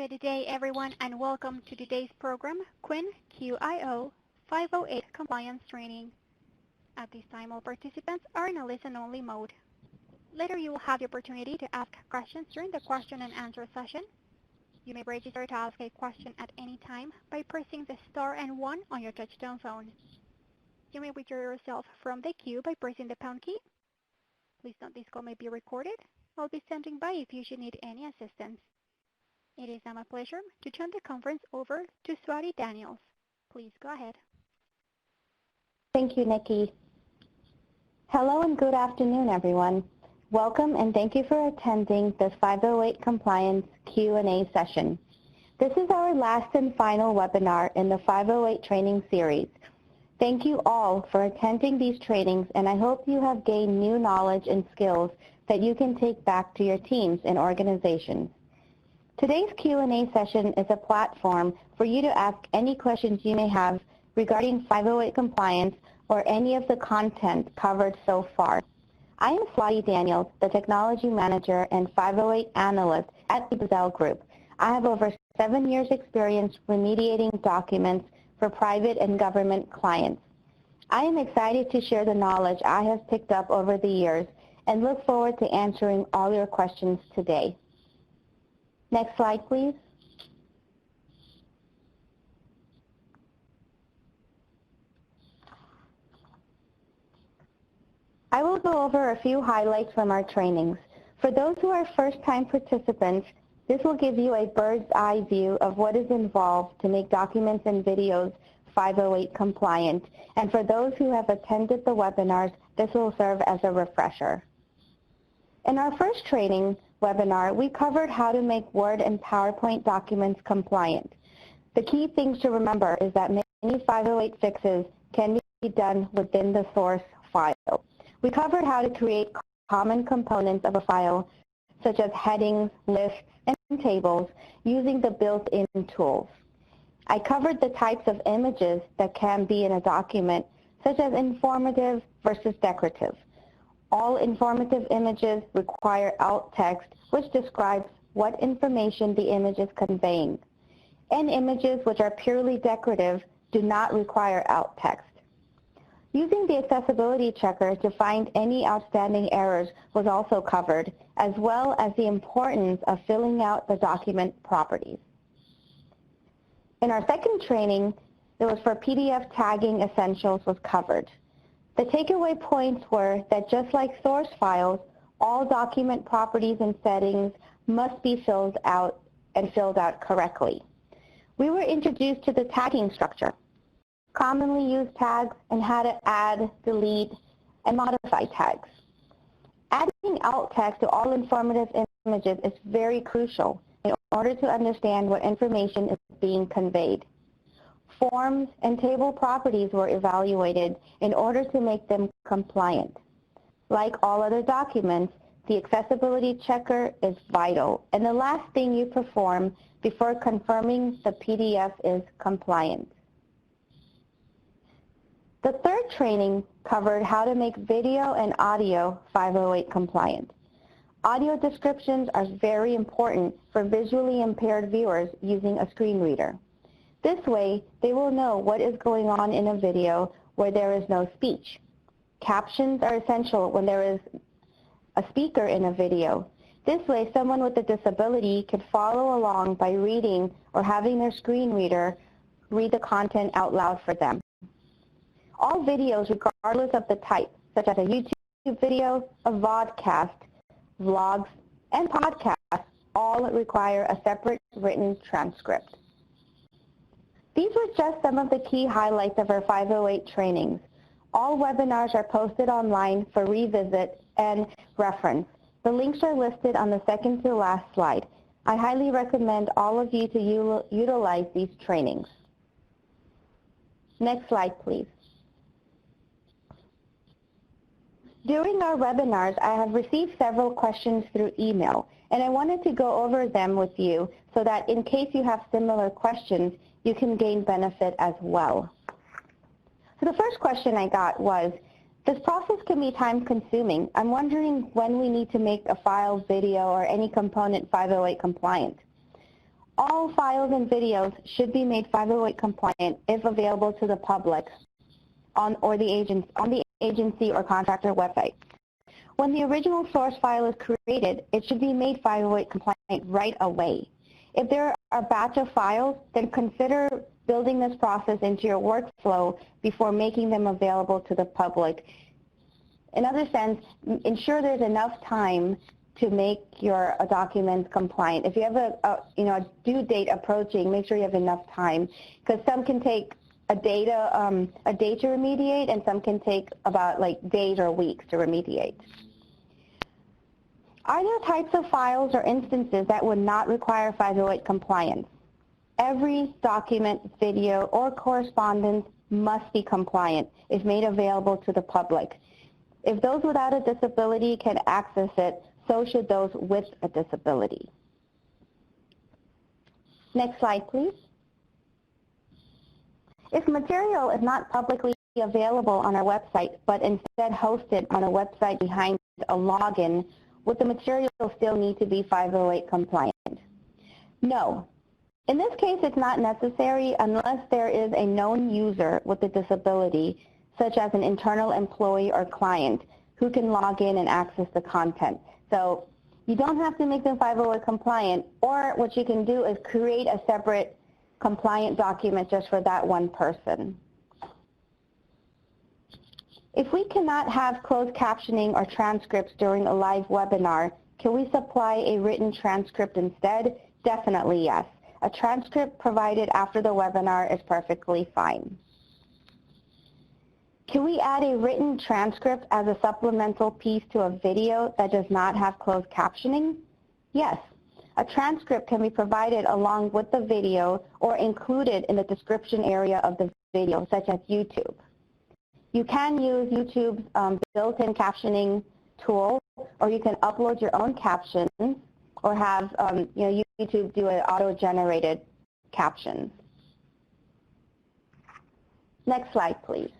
Good day, everyone, and welcome to today's program, QIN QIO 508 Compliance Training. At this time, all participants are in a listen-only mode. Later, you will have the opportunity to ask questions during the question and answer session. You may register to ask a question at any time by pressing the star and 1 on your touch-tone phone. You may withdraw yourself from the queue by pressing the pound key. Please note this call may be recorded. I'll be standing by if you should need any assistance. It is now my pleasure to turn the conference over to Swati Daniels. Please go ahead. Thank you, Nikki. Hello and good afternoon, everyone. Welcome and thank you for attending this 508 Compliance Q&A session. This is our last and final webinar in the 508 training series. Thank you all for attending these trainings, and I hope you have gained new knowledge and skills that you can take back to your teams and organizations. Today's Q&A session is a platform for you to ask any questions you may have regarding 508 compliance or any of the content covered so far. I am Swati Daniels, the Technology Manager and 508 Analyst at the Bizzell Group. I have over 7 years' experience remediating documents for private and government clients. I am excited to share the knowledge I have picked up over the years and look forward to answering all your questions today. Next slide, please. I will go over a few highlights from our trainings. For those who are first-time participants, this will give you a bird's-eye view of what is involved to make documents and videos 508 compliant. And for those who have attended the webinars, this will serve as a refresher. In our first training webinar, we covered how to make Word and PowerPoint documents compliant. The key things to remember is that many 508 fixes can be done within the source file. We covered how to create common components of a file, such as headings, lists, and tables, using the built-in tools. I covered the types of images that can be in a document, such as informative versus decorative. All informative images require alt text, which describes what information the image is conveying. And images which are purely decorative do not require alt text. Using the accessibility checker to find any outstanding errors was also covered, as well as the importance of filling out the document properties. In our second training, it was for PDF tagging essentials was covered. The takeaway points were that just like source files, all document properties and settings must be filled out correctly. We were introduced to the tagging structure, commonly used tags, and how to add, delete, and modify tags. Adding alt text to all informative images is very crucial in order to understand what information is being conveyed. Forms and table properties were evaluated in order to make them compliant. Like all other documents, the accessibility checker is vital, and the last thing you perform before confirming the PDF is compliant. The third training covered how to make video and audio 508 compliant. Audio descriptions are very important for visually impaired viewers using a screen reader. This way, they will know what is going on in a video where there is no speech. Captions are essential when there is a speaker in a video. This way, someone with a disability could follow along by reading or having their screen reader read the content out loud for them. All videos, regardless of the type, such as a YouTube video, a vodcast, vlogs, and podcasts, all require a separate written transcript. These were just some of the key highlights of our 508 trainings. All webinars are posted online for revisit and reference. The links are listed on the second to last slide. I highly recommend all of you to utilize these trainings. Next slide, please. During our webinars, I have received several questions through email, and I wanted to go over them with you so that in case you have similar questions, you can gain benefit as well. So the first question I got was, this process can be time-consuming. I'm wondering when we need to make a file, video, or any component 508 compliant. All files and videos should be made 508 compliant if available to the public on the agency or contractor website. When the original source file is created, it should be made 508 compliant right away. If there are a batch of files, then consider building this process into your workflow before making them available to the public. In other sense, ensure there's enough time to make your documents compliant. If you have a due date approaching, make sure you have enough time, because some can take a day to remediate, and some can take about days or weeks to remediate. Are there types of files or instances that would not require 508 compliance? Every document, video, or correspondence must be compliant if made available to the public. If those without a disability can access it, so should those with a disability. Next slide, please. If material is not publicly available on our website, but instead hosted on a website behind a login, would the material still need to be 508 compliant? No. In this case, it's not necessary unless there is a known user with a disability, such as an internal employee or client, who can log in and access the content. So you don't have to make them 508 compliant, or what you can do is create a separate compliant document just for that one person. If we cannot have closed captioning or transcripts during a live webinar, can we supply a written transcript instead? Definitely yes. A transcript provided after the webinar is perfectly fine. Can we add a written transcript as a supplemental piece to a video that does not have closed captioning? Yes. A transcript can be provided along with the video or included in the description area of the video, such as YouTube. You can use YouTube's built-in captioning tool, or you can upload your own captions or have YouTube do an auto-generated captions. Next slide, please.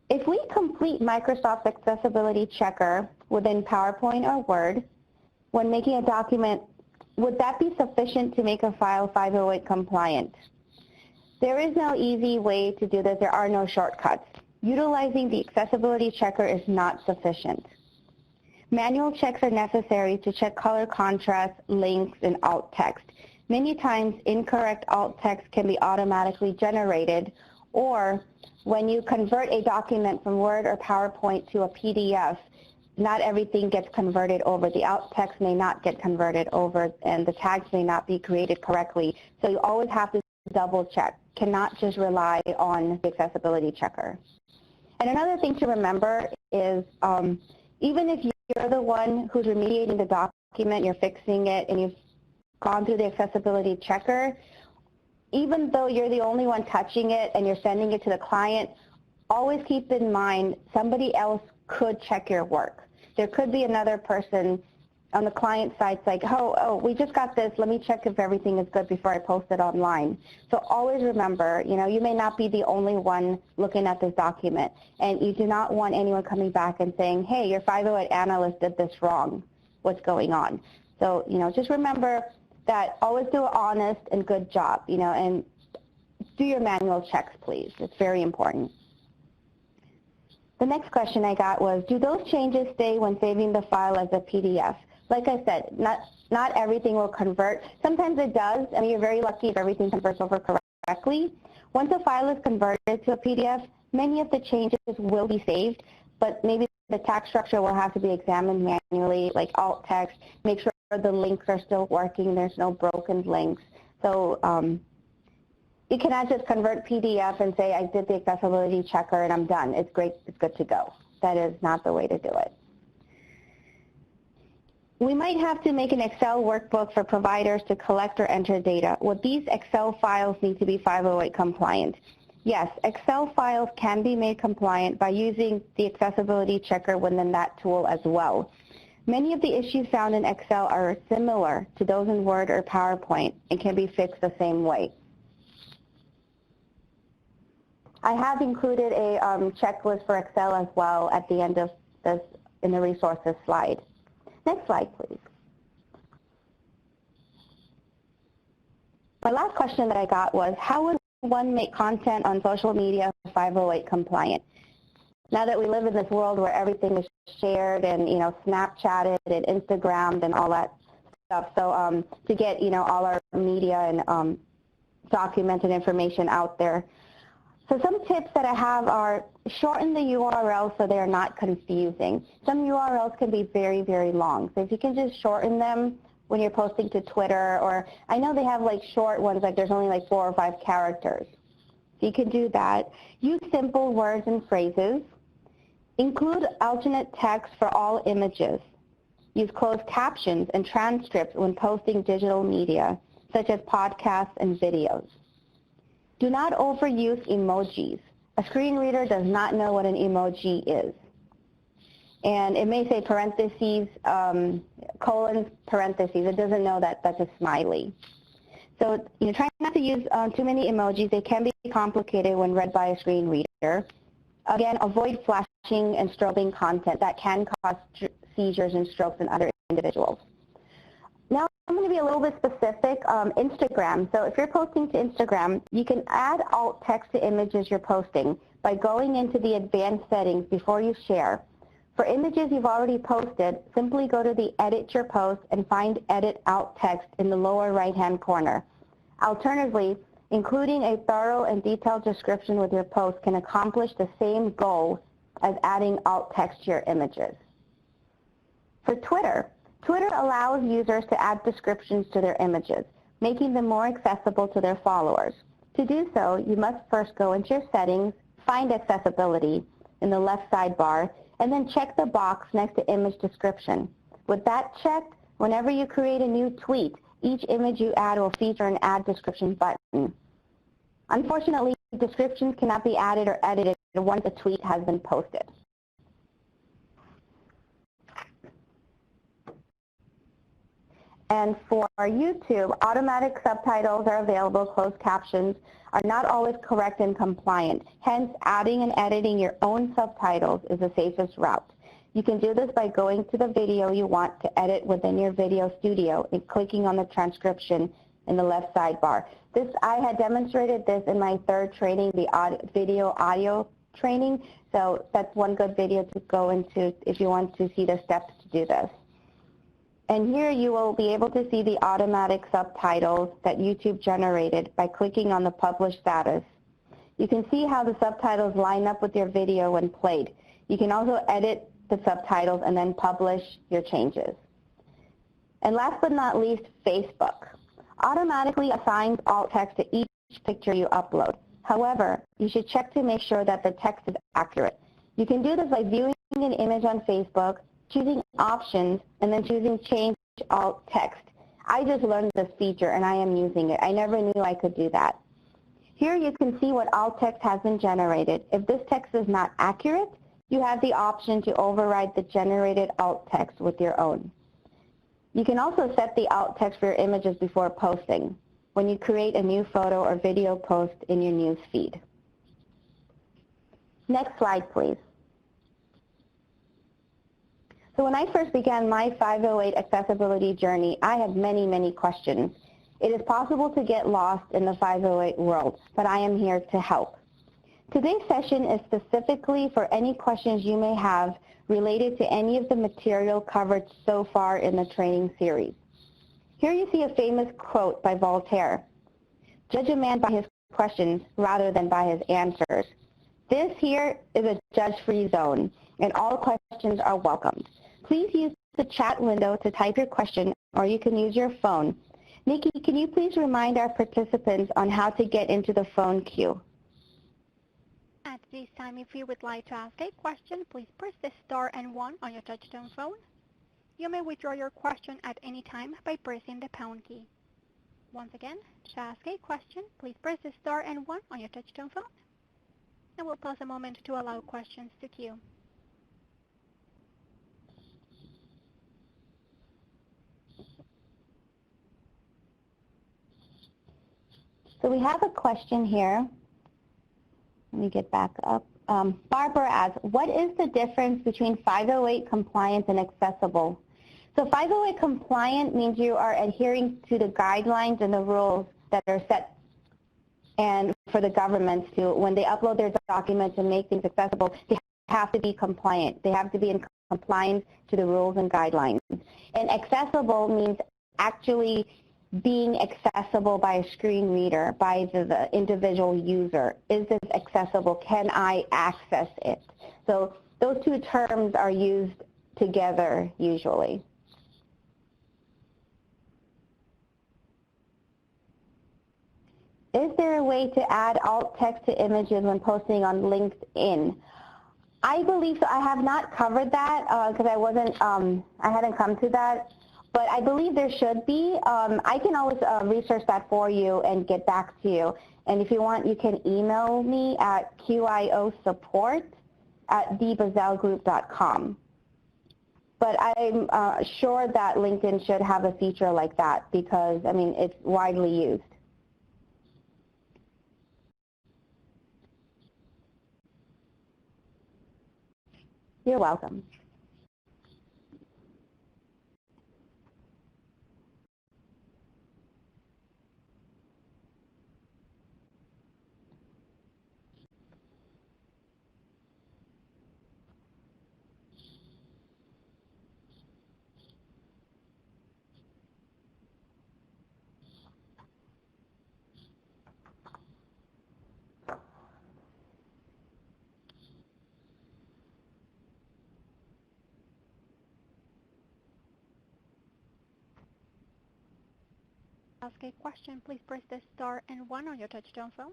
If we complete Microsoft's Accessibility Checker within PowerPoint or Word, when making a document, would that be sufficient to make a file 508 compliant? There is no easy way to do this. There are no shortcuts. Utilizing the Accessibility Checker is not sufficient. Manual checks are necessary to check color contrast, links, and alt text. Many times, incorrect alt text can be automatically generated, or when you convert a document from Word or PowerPoint to a PDF, not everything gets converted over. The alt text may not get converted over, and the tags may not be created correctly. So you always have to double check. Cannot just rely on the Accessibility Checker. And another thing to remember is even if you're the one who's remediating the document, you're fixing it, and you've gone through the Accessibility Checker, even though you're the only one touching it and you're sending it to the client, always keep in mind somebody else could check your work. There could be another person on the client side like, oh, we just got this, let me check if everything is good before I post it online. So always remember, you may not be the only one looking at this document, and you do not want anyone coming back and saying, hey, your 508 analyst did this wrong, what's going on? So, just remember that always do an honest and good job, and do your manual checks, please. It's very important. The next question I got was, do those changes stay when saving the file as a PDF? Like I said, not everything will convert. Sometimes it does. I mean, you're very lucky if everything converts over correctly. Once a file is converted to a PDF, many of the changes will be saved, but maybe the tag structure will have to be examined manually, like alt text, make sure the links are still working, there's no broken links. So you cannot just convert PDF and say, I did the Accessibility Checker and I'm done. It's great, it's good to go. That is not the way to do it. We might have to make an Excel workbook for providers to collect or enter data. Would these Excel files need to be 508 compliant? Yes, Excel files can be made compliant by using the Accessibility Checker within that tool as well. Many of the issues found in Excel are similar to those in Word or PowerPoint and can be fixed the same way. I have included a checklist for Excel as well at the end of this in the resources slide. Next slide, please. My last question that I got was, how would one make content on social media 508 compliant? Now that we live in this world where everything is shared and, Snapchatted and Instagrammed and all that stuff, so to get, all our media and documented information out there. So some tips that I have are shorten the URL so they're not confusing. Some URLs can be very, very long. So if you can just shorten them when you're posting to Twitter, or I know they have like short ones, like there's only like 4 or 5 characters. So you can do that. Use simple words and phrases. Include alternate text for all images. Use closed captions and transcripts when posting digital media, such as podcasts and videos. Do not overuse emojis. A screen reader does not know what an emoji is. And it may say parentheses, colons, parentheses. It doesn't know that that's a smiley. So try not to use too many emojis. They can be complicated when read by a screen reader. Again, avoid flashing and strobing content. That can cause seizures and strokes in other individuals. Now I'm going to be a little bit specific. Instagram. So if you're posting to Instagram, you can add alt text to images you're posting by going into the advanced settings before you share. For images you've already posted, simply go to the Edit Your Post and find Edit Alt Text in the lower right-hand corner. Alternatively, including a thorough and detailed description with your post can accomplish the same goal as adding alt text to your images. For Twitter, Twitter allows users to add descriptions to their images, making them more accessible to their followers. To do so, you must first go into your settings, find accessibility in the left sidebar, and then check the box next to image description. With that checked, whenever you create a new tweet, each image you add will feature an Add Description button. Unfortunately, descriptions cannot be added or edited once a tweet has been posted. And for YouTube, automatic subtitles are available. Closed captions are not always correct and compliant. Hence, adding and editing your own subtitles is the safest route. You can do this by going to the video you want to edit within your video studio and clicking on the transcription in the left sidebar. I had demonstrated this in my 3rd training, the video audio training. So that's one good video to go into if you want to see the steps to do this. And here you will be able to see the automatic subtitles that YouTube generated by clicking on the publish status. You can see how the subtitles line up with your video when played. You can also edit the subtitles and then publish your changes. And last but not least, Facebook automatically assigns alt text to each picture you upload. However, you should check to make sure that the text is accurate. You can do this by viewing an image on Facebook, choosing options, and then choosing change alt text. I just learned this feature and I am using it. I never knew I could do that. Here you can see what alt text has been generated. If this text is not accurate, you have the option to override the generated alt text with your own. You can also set the alt text for your images before posting when you create a new photo or video post in your news feed. Next slide, please. So when I first began my 508 accessibility journey, I had many, many questions. It is possible to get lost in the 508 world, but I am here to help. Today's session is specifically for any questions you may have related to any of the material covered so far in the training series. Here you see a famous quote by Voltaire: "Judge a man by his questions rather than by his answers." This here is a judge-free zone, and all questions are welcomed. Please use the chat window to type your question, or you can use your phone. Nikki, can you please remind our participants on how to get into the phone queue? At this time, if you would like to ask a question, please press the star and 1 on your touch-tone phone. You may withdraw your question at any time by pressing the pound key. Once again, to ask a question, please press the star and 1 on your touch-tone phone. And we'll pause a moment to allow questions to queue. So we have a question here. Let me get back up. Barbara asks, what is the difference between 508 compliant and accessible? So 508 compliant means you are adhering to the guidelines and the rules that are set and for the governments to, when they upload their documents and make things accessible, they have to be compliant. They have to be in compliance to the rules and guidelines. And accessible means actually being accessible by a screen reader, by the individual user. Is this accessible? Can I access it? So those two terms are used together usually. Is there a way to add alt text to images when posting on LinkedIn? I believe so. I have not covered that because I hadn't come to that. But I believe there should be. I can always research that for you and get back to you. And if you want, you can email me at QIOsupport@thebizellgroup.com. But I'm sure that LinkedIn should have a feature like that because, I mean, it's widely used. You're welcome. Ask a question, please press the star and 1 on your touchtone phone.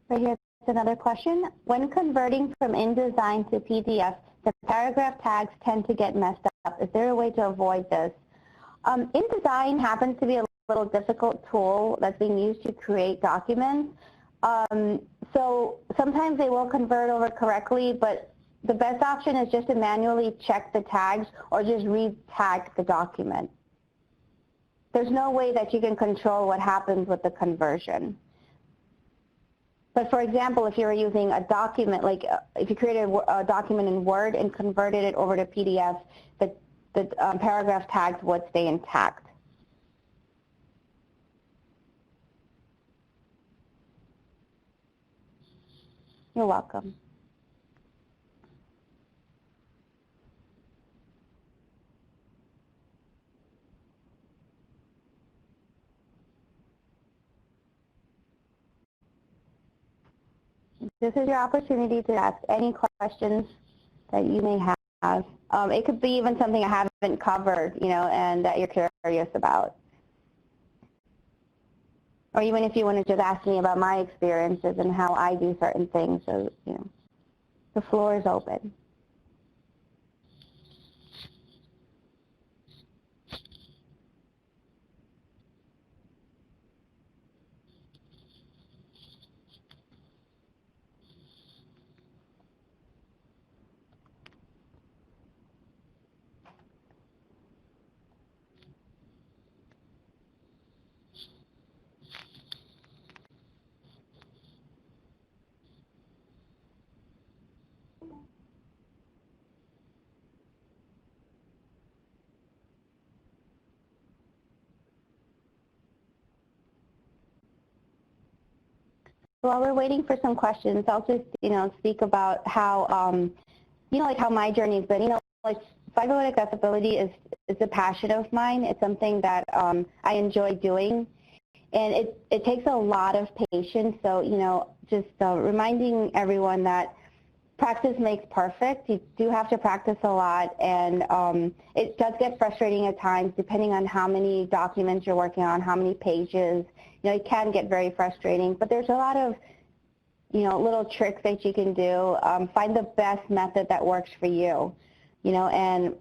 So here's another question. When converting from InDesign to PDF, the paragraph tags tend to get messed up. Is there a way to avoid this? InDesign happens to be a little difficult tool that's being used to create documents. So sometimes they will convert over correctly, but the best option is just to manually check the tags or just re-tag the document. There's no way that you can control what happens with the conversion. But for example, if you're using a document, like if you created a document in Word and converted it over to PDF, the paragraph tags would stay intact. You're welcome. This is your opportunity to ask any questions that you may have. It could be even something I haven't covered, and that you're curious about. Or even if you want to just ask me about my experiences and how I do certain things. So, the floor is open. While we're waiting for some questions, I'll just, speak about how, like how my journey's been. Like FIBO accessibility is a passion of mine. It's something that I enjoy doing, and it takes a lot of patience. So, just reminding everyone that practice makes perfect. You do have to practice a lot, and it does get frustrating at times depending on how many documents you're working on, how many pages. It can get very frustrating, but there's a lot of, little tricks that you can do. Find the best method that works for you, and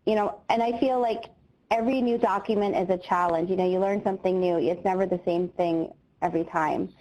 I feel like every new document is a challenge. You learn something new. It's never the same thing every time.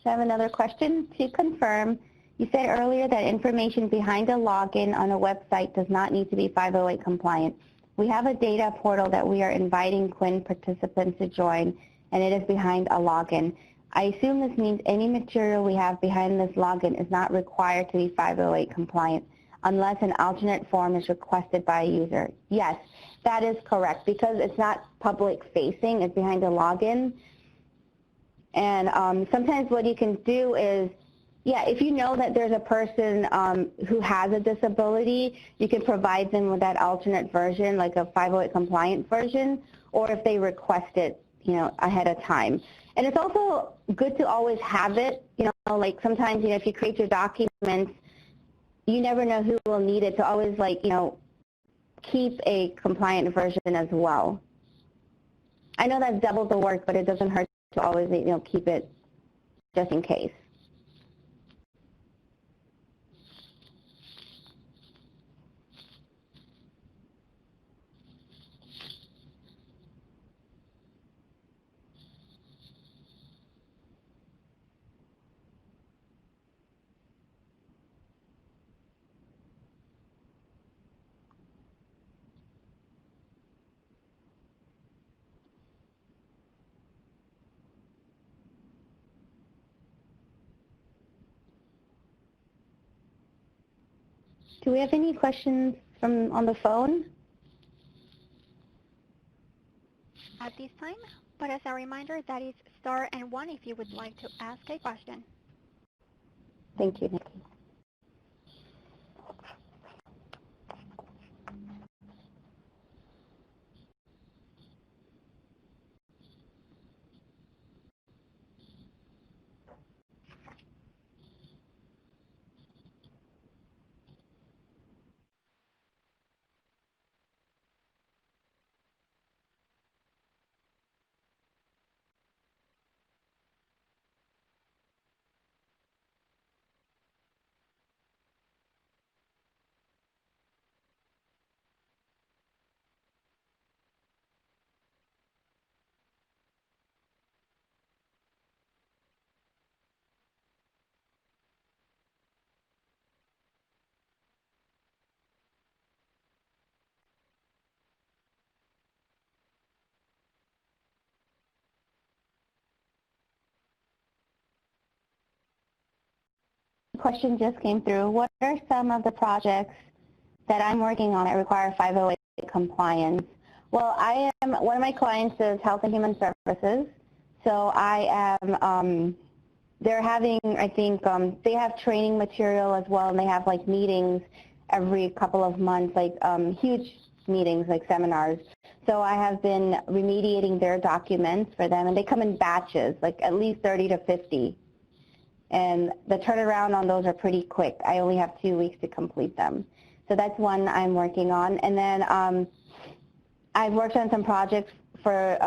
So I have another question to confirm. You said earlier that information behind a login on a website does not need to be 508 compliant. We have a data portal that we are inviting QIN participants to join, and it is behind a login. I assume this means any material we have behind this login is not required to be 508 compliant unless an alternate form is requested by a user. Yes, that is correct. Because it's not public facing, it's behind a login. And sometimes what you can do is, if you know that there's a person who has a disability, you can provide them with that alternate version, like a 508 compliant version, or if they request it, ahead of time. And it's also good to always have it, like sometimes, if you create your documents, you never know who will need it, to always keep a compliant version as well. I know that's double the work, but it doesn't hurt to always, keep it just in case. Do we have any questions on the phone? At this time, but as a reminder, that is star and 1 if you would like to ask a question. Thank you, Nikki. Question just came through. What are some of the projects that I'm working on that require 508 compliance? Well, one of my clients is Health and Human Services. So they're having, I think, they have training material as well, and they have meetings every couple of months, huge meetings, like seminars. So I have been remediating their documents for them, and they come in batches, at least 30 to 50. And the turnaround on those are pretty quick. I only have 2 weeks to complete them. So that's one I'm working on. And then I've worked on some projects for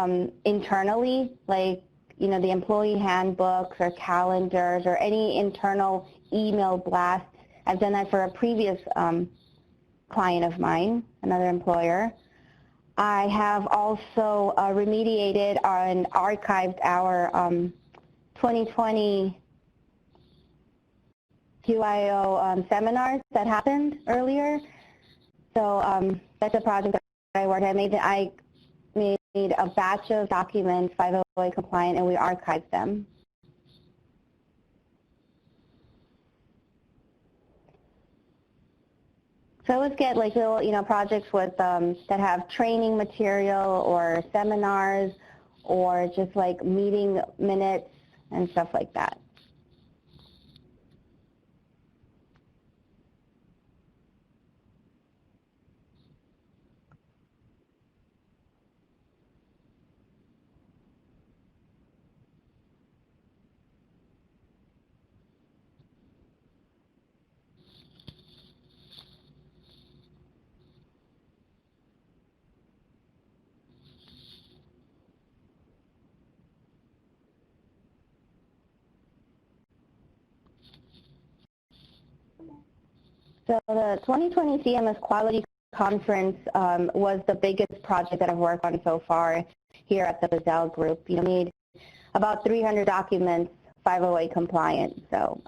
internally, the employee handbooks or calendars or any internal email blasts. I've done that for a previous client of mine, another employer. I have also remediated and archived our 2020 QIO seminars that happened earlier. So that's a project that I worked on. I made a batch of documents, 508 compliant, and we archived them. So I always get little, projects with that have training material or seminars or just meeting minutes and stuff like that. So the 2020 CMS Quality Conference was the biggest project that I've worked on so far here at the Bizzell Group. We made about 300 documents, 508 compliant. So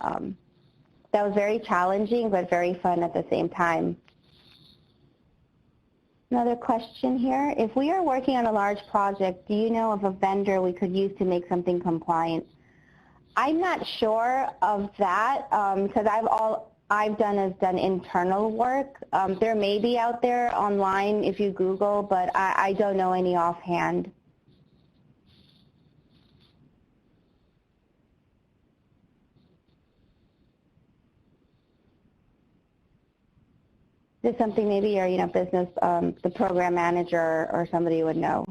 that was very challenging, but very fun at the same time. Another question here. If we are working on a large project, do you know of a vendor we could use to make something compliant? I'm not sure of that because I've done internal work. There may be out there online if you Google, but I don't know any offhand. This is something maybe your business, the program manager or somebody would know.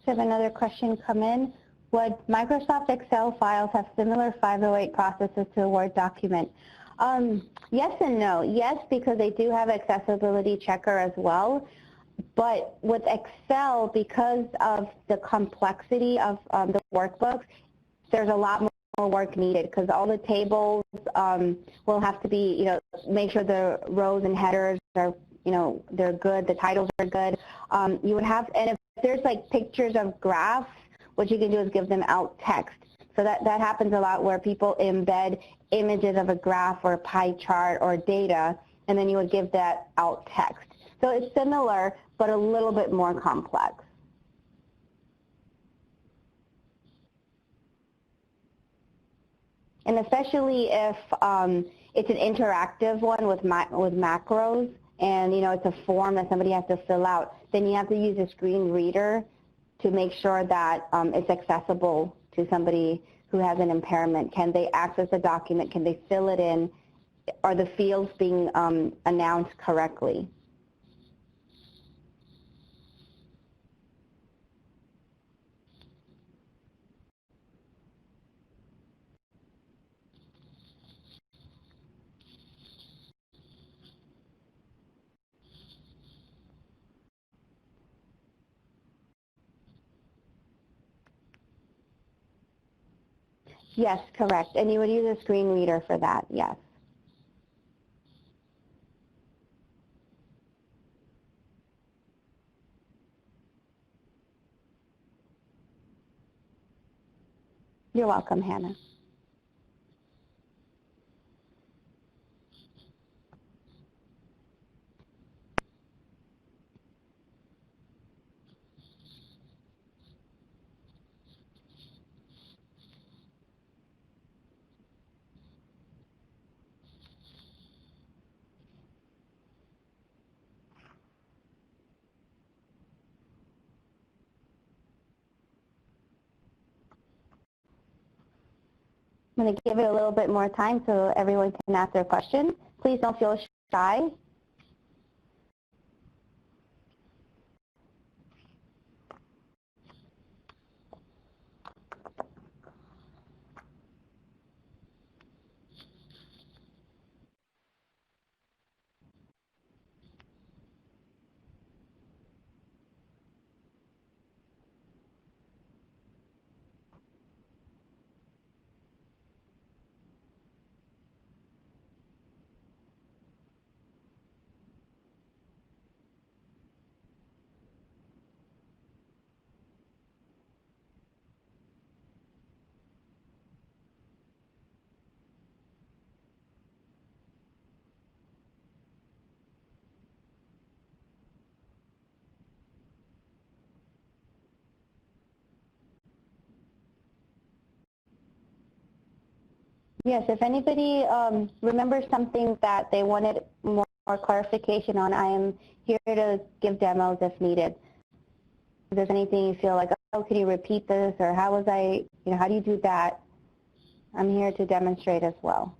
So I have another question come in. Would Microsoft Excel files have similar 508 processes to a Word document? Yes and no. Yes, because they do have accessibility checker as well. But with Excel, because of the complexity of the workbooks, there's a lot more work needed because all the tables will have to be, make sure the rows and headers are, they're good, the titles are good. You would have, and if there's like pictures of graphs, what you can do is give them out text. So that happens a lot where people embed images of a graph or a pie chart or data, and then you would give that out text. So it's similar, but a little bit more complex. And especially if it's an interactive one with macros, and it's a form that somebody has to fill out, then you have to use a screen reader to make sure that it's accessible to somebody who has an impairment. Can they access the document? Can they fill it in? Are the fields being announced correctly? Yes, correct. And you would use a screen reader for that, yes. You're welcome, Hannah. I'm going to give it a little bit more time so everyone can ask their question. Please don't feel shy. Yes, if anybody remembers something that they wanted more clarification on, I am here to give demos if needed. If there's anything you feel like, can you repeat this, or how was I, how do you do that? I'm here to demonstrate as well.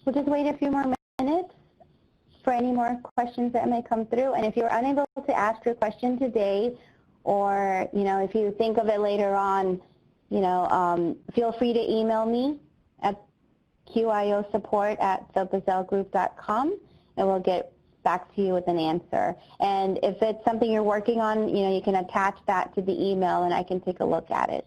We'll just wait a few more minutes for any more questions that may come through. And if you're unable to ask your question today, or if you think of it later on, feel free to email me at QIOsupport@thebizzellgroup.com, and we'll get back to you with an answer. And if it's something you're working on, you can attach that to the email, and I can take a look at it.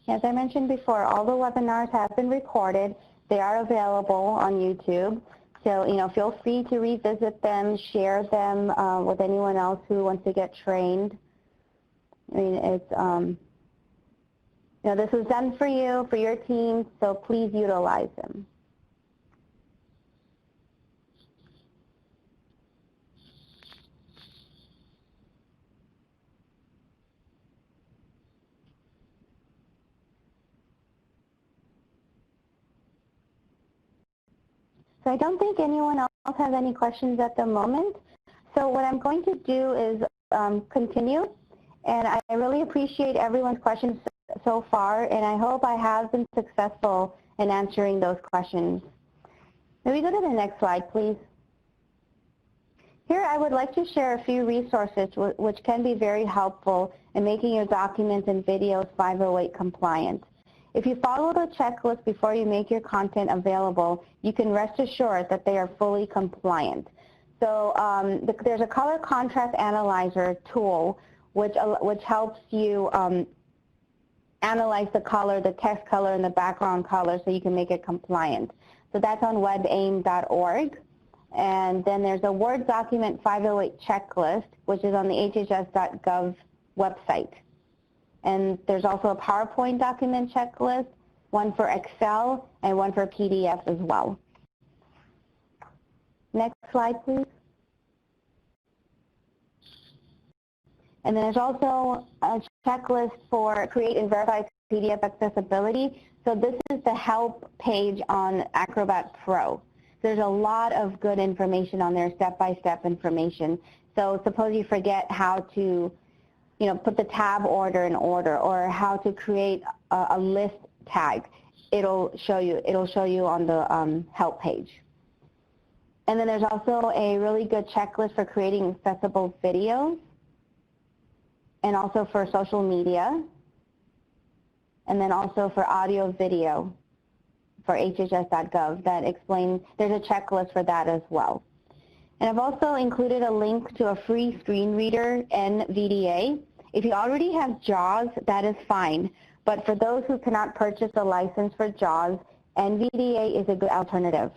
As I mentioned before, all the webinars have been recorded. They are available on YouTube. So, feel free to revisit them, share them with anyone else who wants to get trained. I mean, it's, this was done for you, for your team, so please utilize them. So I don't think anyone else has any questions at the moment. So what I'm going to do is continue, and I really appreciate everyone's questions so far, and I hope I have been successful in answering those questions. Maybe go to the next slide, please. Here I would like to share a few resources which can be very helpful in making your documents and videos 508 compliant. If you follow the checklist before you make your content available, you can rest assured that they are fully compliant. So there's a color contrast analyzer tool which helps you analyze the color, the text color, and the background color so you can make it compliant. So that's on webaim.org. And then there's a Word document 508 checklist, which is on the hhs.gov website. And there's also a PowerPoint document checklist, one for Excel and one for PDF as well. Next slide, please. And then there's also a checklist for create and verify PDF accessibility. So this is the help page on Acrobat Pro. There's a lot of good information on there, step-by-step information. So suppose you forget how to put the tab order in order, or how to create a list tag. It'll show you on the help page. And then there's also a really good checklist for creating accessible videos, and also for social media, and then also for audio video for hhs.gov that explains, there's a checklist for that as well. And I've also included a link to a free screen reader, NVDA. If you already have JAWS, that is fine. But for those who cannot purchase a license for JAWS, NVDA is a good alternative.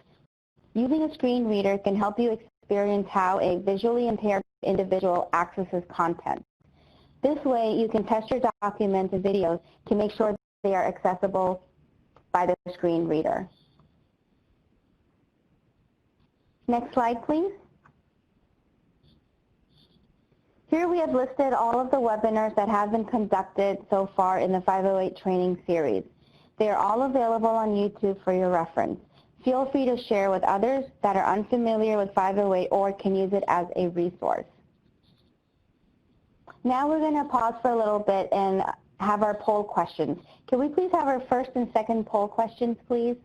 Using a screen reader can help you experience how a visually impaired individual accesses content. This way, you can test your documents and videos to make sure they are accessible by the screen reader. Next slide, please. Here we have listed all of the webinars that have been conducted so far in the 508 training series. They are all available on YouTube for your reference. Feel free to share with others that are unfamiliar with 508 or can use it as a resource. Now we're going to pause for a little bit and have our poll questions. Can we please have our first and second poll questions, please?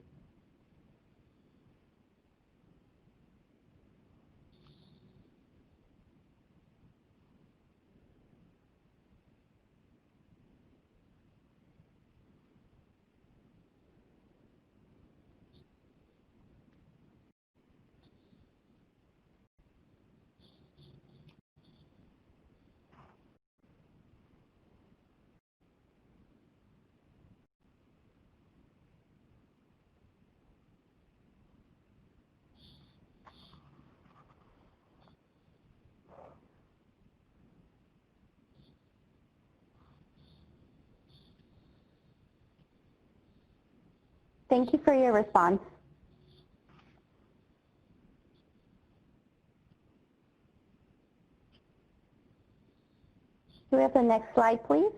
Thank you for your response. Do we have the next slide, please?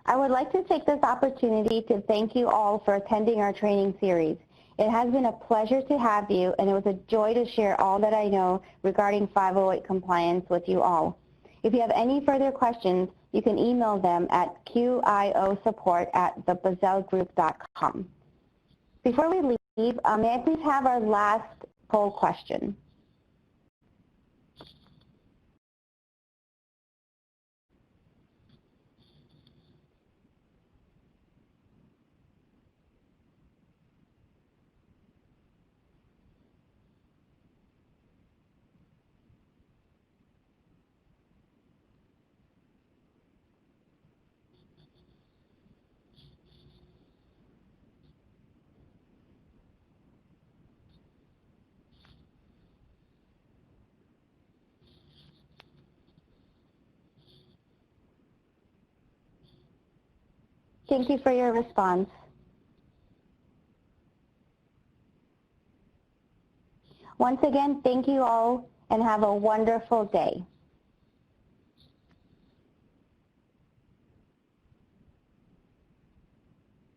I would like to take this opportunity to thank you all for attending our training series. It has been a pleasure to have you, and it was a joy to share all that I know regarding 508 compliance with you all. If you have any further questions, you can email them at QIOsupport@thebizzellgroup.com. Before we leave, may I please have our last poll question? Thank you for your response. Once again, thank you all and have a wonderful day.